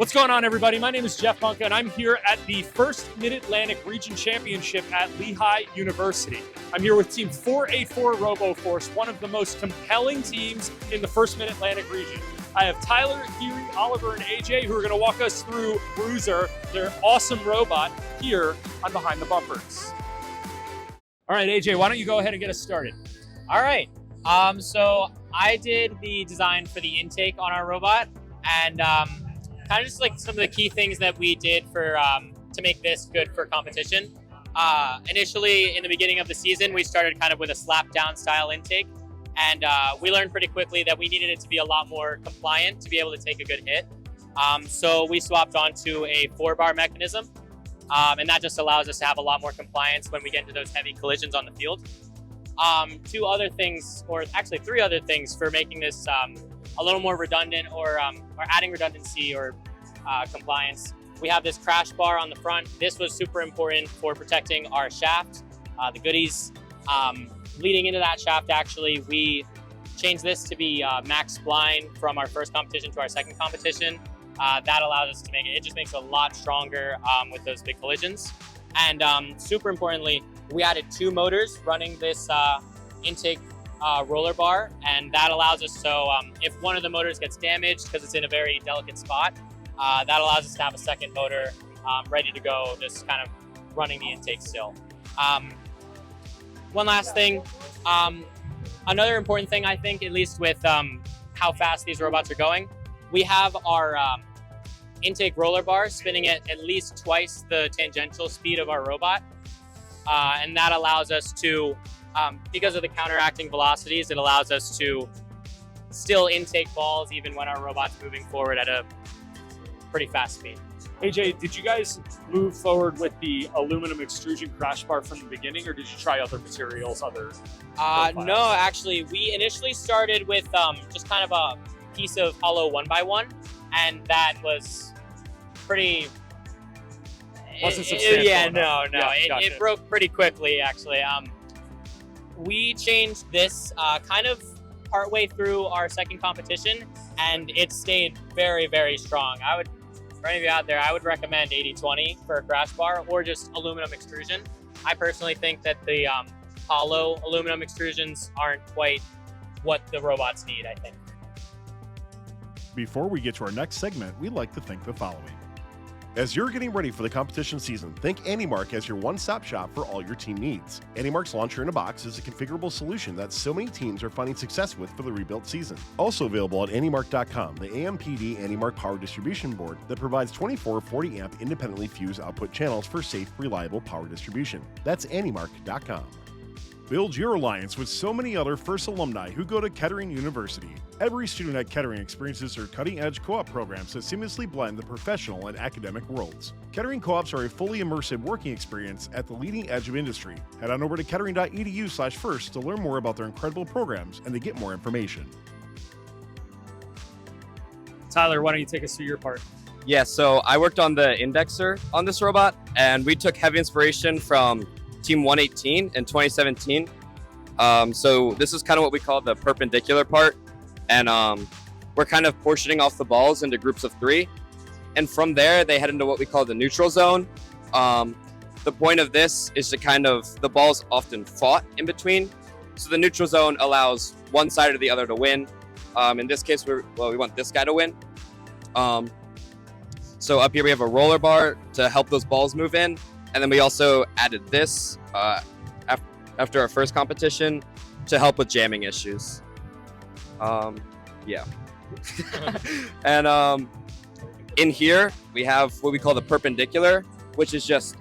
What's going on, everybody? My name is Jeff Bunka, and I'm here at the first Mid-Atlantic Region Championship at Lehigh University. I'm here with Team 484 Roboforce, one of the most compelling teams in the first Mid-Atlantic region. I have Tyler, Geary, Oliver, and AJ who are going to walk us through Bruiser, their awesome robot, here on Behind the Bumpers. All right, AJ, why don't you go ahead and get us started? All right. So I did the design for the intake on our robot, and kind of just like some of the key things that we did for to make this good for competition. Initially, in the beginning of the season, we started kind of with a slap down style intake, and we learned pretty quickly that we needed it to be a lot more compliant to be able to take a good hit. So we swapped onto a 4-bar mechanism, and that just allows us to have a lot more compliance when we get into those heavy collisions on the field. Two other things, or actually 3 other things for making this a little more redundant or adding redundancy or compliance. We have this crash bar on the front. This was super important for protecting our shaft, the goodies. Leading into that shaft, actually, we changed this to be max spline from our first competition to our second competition. That allows us to make it just makes it a lot stronger with those big collisions. And super importantly, we added 2 motors running this intake roller bar, and that allows us, so if one of the motors gets damaged because it's in a very delicate spot, that allows us to have a second motor ready to go, just kind of running the intake still. One last thing, another important thing I think, at least with how fast these robots are going, we have our intake roller bar spinning at least twice the tangential speed of our robot, and that allows us to, because of the counteracting velocities, it allows us to still intake balls even when our robot's moving forward at a pretty fast speed. AJ, did you guys move forward with the aluminum extrusion crash bar from the beginning, or did you try other materials, No, actually, we initially started with just kind of a piece of hollow 1x1, and that was pretty... Wasn't substantial no. Gotcha. It broke pretty quickly, actually. We changed this kind of partway through our second competition, and it stayed very, very strong. For any of you out there, I would recommend 80/20 for a crash bar, or just aluminum extrusion. I personally think that the hollow aluminum extrusions aren't quite what the robots need, I think. Before we get to our next segment, we'd like to thank the following. As you're getting ready for the competition season, think AnyMark as your one-stop shop for all your team needs. AnyMark's Launcher in a Box is a configurable solution that so many teams are finding success with for the rebuilt season. Also available at anymark.com, the AMPD AnyMark power distribution board that provides 24 40-amp independently fused output channels for safe, reliable power distribution. That's anymark.com. Build your alliance with so many other FIRST alumni who go to Kettering University. Every student at Kettering experiences their cutting-edge co-op programs that seamlessly blend the professional and academic worlds. Kettering co-ops are a fully immersive working experience at the leading edge of industry. Head on over to kettering.edu/first to learn more about their incredible programs and to get more information. Tyler, why don't you take us through your part? Yeah, so I worked on the indexer on this robot, and we took heavy inspiration from Team 118 in 2017. So this is kind of what we call the perpendicular part, and we're kind of portioning off the balls into groups of 3, and from there they head into what we call the neutral zone. The point of this is to kind of, the balls often fought in between, so the neutral zone allows one side or the other to win. In this case, we want this guy to win. So up here we have a roller bar to help those balls move in. And then we also added this after our first competition to help with jamming issues. Yeah. And in here, we have what we call the perpendicular, which is just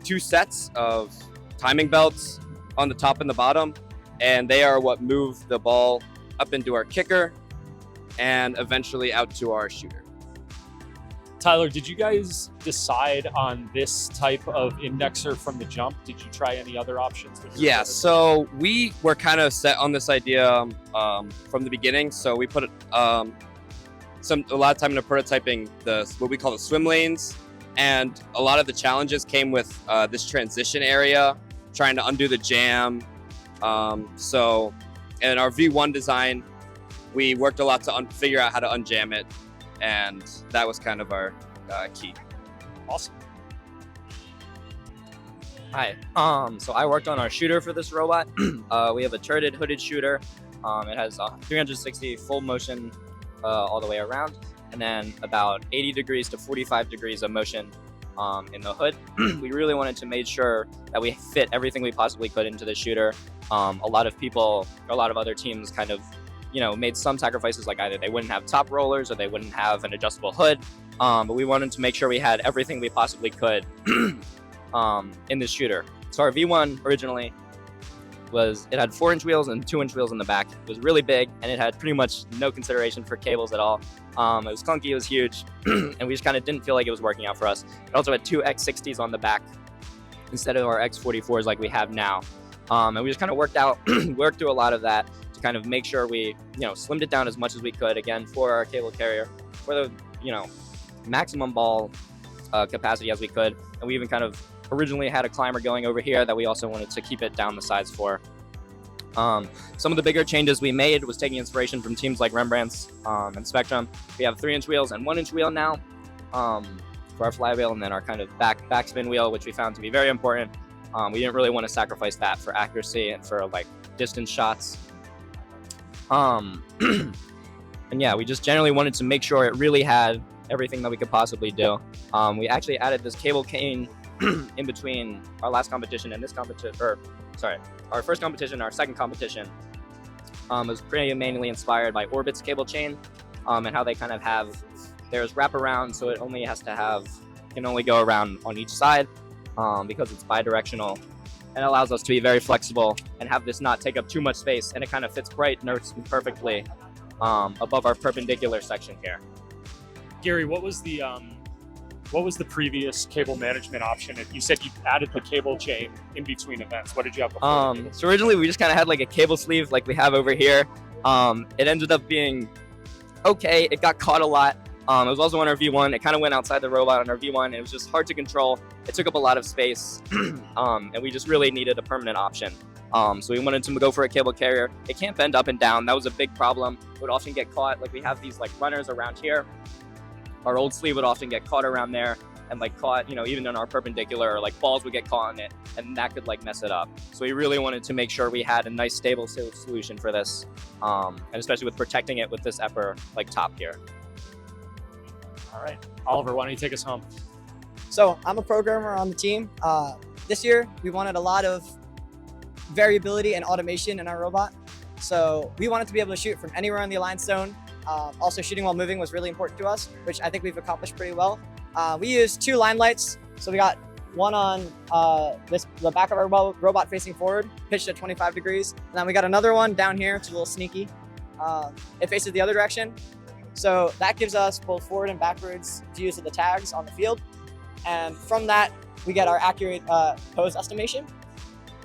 2 sets of timing belts on the top and the bottom. And they are what move the ball up into our kicker and eventually out to our shooter. Tyler, did you guys decide on this type of indexer from the jump? Did you try any other options? Yeah, so we were kind of set on this idea from the beginning. So we put a lot of time into prototyping what we call the swim lanes, and a lot of the challenges came with this transition area, trying to undo the jam. So in our V1 design, we worked a lot to figure out how to unjam it. and that was kind of our key. Awesome. Hi. So I worked on our shooter for this robot. We have a turreted hooded shooter. It has 360 full motion all the way around, and then about 80 degrees to 45 degrees of motion in the hood. We really wanted to make sure that we fit everything we possibly could into the shooter. A lot of other teams kind of, made some sacrifices, like either they wouldn't have top rollers or they wouldn't have an adjustable hood. But we wanted to make sure we had everything we possibly could in the shooter. So our V1 originally it had 4-inch wheels and 2-inch wheels in the back. It was really big, and it had pretty much no consideration for cables at all. It was clunky, it was huge, and we just kind of didn't feel like it was working out for us. It also had 2 X60s on the back instead of our X44s like we have now. And we just kind of worked through a lot of that to kind of make sure we, slimmed it down as much as we could, again, for our cable carrier, for the, maximum ball capacity as we could. And we even kind of originally had a climber going over here that we also wanted to keep it down the sides for. Some of the bigger changes we made was taking inspiration from teams like Rembrandt's and Spectrum. We have 3-inch wheels and 1-inch wheel now for our flywheel, and then our kind of backspin wheel, which we found to be very important. We didn't really want to sacrifice that for accuracy and for like distance shots. And yeah, we just generally wanted to make sure it really had everything that we could possibly do. We actually added this cable cane in between our last competition and this competition, our first competition and our second competition. Was pretty mainly inspired by Orbit's cable chain and how they kind of there's wraparound, so it only can only go around on each side because it's bidirectional, and allows us to be very flexible and have this not take up too much space, and it kind of fits right and perfectly above our perpendicular section here. Gary, what was the previous cable management option? You said you added the cable chain in between events. What did you have before? So originally we just kind of had like a cable sleeve like we have over here. It ended up being okay. It got caught a lot. It was also on our V1. It kind of went outside the robot on our V1, and it was just hard to control. It took up a lot of space, and we just really needed a permanent option. So we wanted to go for a cable carrier. It can't bend up and down. That was a big problem. It would often get caught. Like we have these like runners around here. Our old sleeve would often get caught around there and like caught, even in our perpendicular, or like balls would get caught in it, and that could like mess it up. So we really wanted to make sure we had a nice stable solution for this, and especially with protecting it with this upper like top here. All right, Oliver, why don't you take us home? So I'm a programmer on the team. This year we wanted a lot of variability and automation in our robot. So we wanted to be able to shoot from anywhere on the aligned zone. Also, shooting while moving was really important to us, which I think we've accomplished pretty well. We used 2 line lights. So we got one on the back of our robot facing forward, pitched at 25 degrees. And then we got another one down here. It's a little sneaky. It faces the other direction. So that gives us both forward and backwards views of the tags on the field. And from that, we get our accurate pose estimation.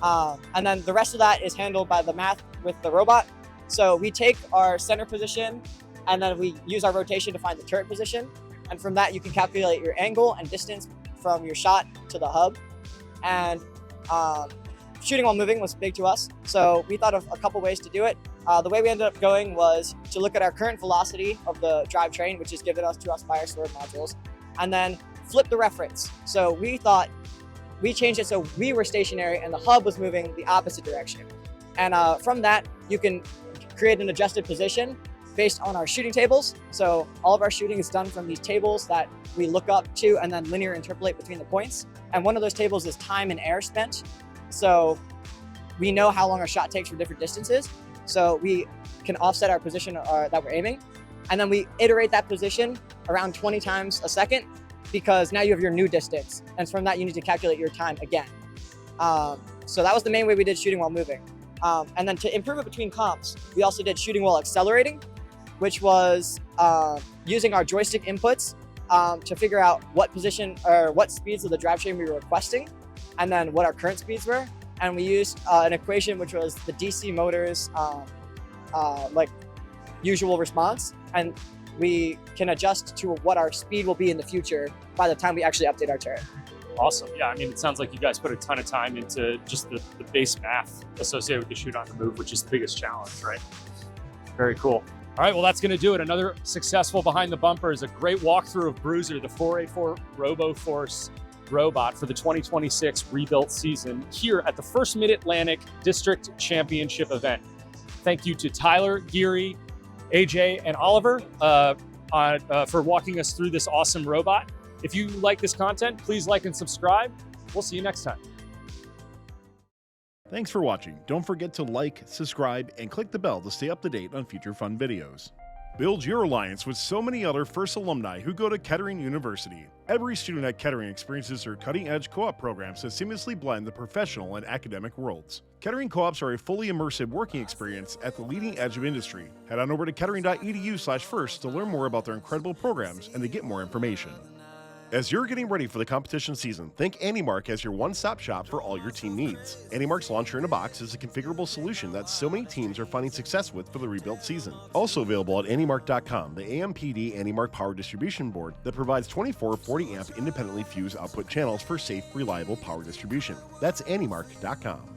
And then the rest of that is handled by the math with the robot. So we take our center position, and then we use our rotation to find the turret position. And from that, you can calculate your angle and distance from your shot to the hub. And shooting while moving was big to us. So we thought of a couple ways to do it. The way we ended up going was to look at our current velocity of the drivetrain, which is given to us by our stored modules, and then flip the reference. So we thought we changed it so we were stationary and the hub was moving the opposite direction. And from that, you can create an adjusted position based on our shooting tables. So all of our shooting is done from these tables that we look up to and then linear interpolate between the points. And one of those tables is time and air spent. So we know how long our shot takes for different distances. So we can offset our position that we're aiming. And then we iterate that position around 20 times a second, because now you have your new distance. And from that, you need to calculate your time again. So that was the main way we did shooting while moving. And then to improve it between comps, we also did shooting while accelerating, which was using our joystick inputs to figure out what position or what speeds of the drivetrain we were requesting, and then what our current speeds were. And we used an equation which was the DC motor's like usual response, and we can adjust to what our speed will be in the future by the time we actually update our turret. Awesome. Yeah, I mean, it sounds like you guys put a ton of time into just the base math associated with the shoot on the move, which is the biggest challenge, right? Very cool. All right, well, that's going to do it. Another successful Behind the Bumper is a great walkthrough of Bruiser, the 484 Roboforce robot for the 2026 rebuilt season here at the First Mid-Atlantic District Championship event. Thank you to Tyler, Geary, AJ, and Oliver for walking us through this awesome robot. If you like this content, please like and subscribe. We'll see you next time. Thanks for watching. Don't forget to like, subscribe, and click the bell to stay up to date on future fun videos. Build your alliance with so many other FIRST alumni who go to Kettering University. Every student at Kettering experiences their cutting-edge co-op programs that seamlessly blend the professional and academic worlds. Kettering co-ops are a fully immersive working experience at the leading edge of industry. Head on over to kettering.edu/first to learn more about their incredible programs and to get more information. As you're getting ready for the competition season, think AndyMark as your one-stop shop for all your team needs. AndyMark's Launcher in a Box is a configurable solution that so many teams are finding success with for the rebuilt season. Also available at AndyMark.com, the AMPD AndyMark power distribution board that provides 24 40-amp independently fused output channels for safe, reliable power distribution. That's AndyMark.com.